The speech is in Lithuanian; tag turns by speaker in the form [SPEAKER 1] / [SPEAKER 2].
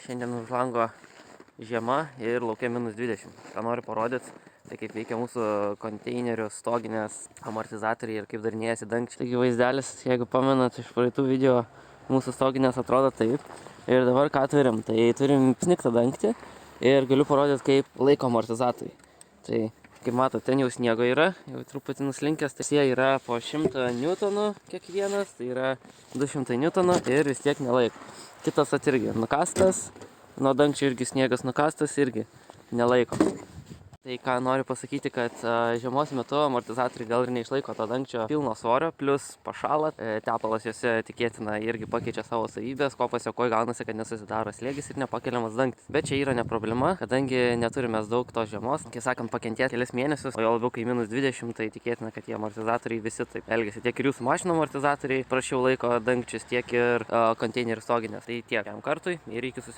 [SPEAKER 1] Šiandien už lango žiema ir laukia -20. Ką noriu parodyti, tai kaip veikia mūsų konteinerių stoginės amortizatoriai ir kaip darinėjasi dangčiai. Taigi vaizdelis, jeigu pamenat iš praeitų video, mūsų stoginės atrodo taip. Ir dabar ką turim? Tai turim sniktą dangtį ir galiu parodyti, kaip laiko amortizatoriai. Tai kaip matot, ten jau sniego yra, jau truputį nuslinkęs, tai jie yra po 100 newtonų kiekvienas, tai yra 200 newtonų ir vis tiek nelaiko. Kitas irgi nukastas, nuo dangčio irgi sniegas nukastas, irgi nelaiko. Tai ką noriu pasakyti, kad žiemos metu amortizatoriai gal ir neišlaiko to dangčio pilno svorio, plus pašąla. Tepalas juose tikėtina irgi pakeičia savo savybės, ko pasekoj gaunasi, kad nesusidaro slėgis ir nepakeliamas dangtis. Bet čia yra ne problema, kadangi neturime daug tos žiemos. Kai sakant, pakentėti kelias mėnesius, o jau labiau kai -20, tai tikėtina, kad tie amortizatoriai visi taip elgiasi. Tiek ir jūsų mašinų amortizatoriai prašiau laiko dangčius, tiek ir konteinerių stoginės. Tai tiek jam kartui ir iki susimatymo.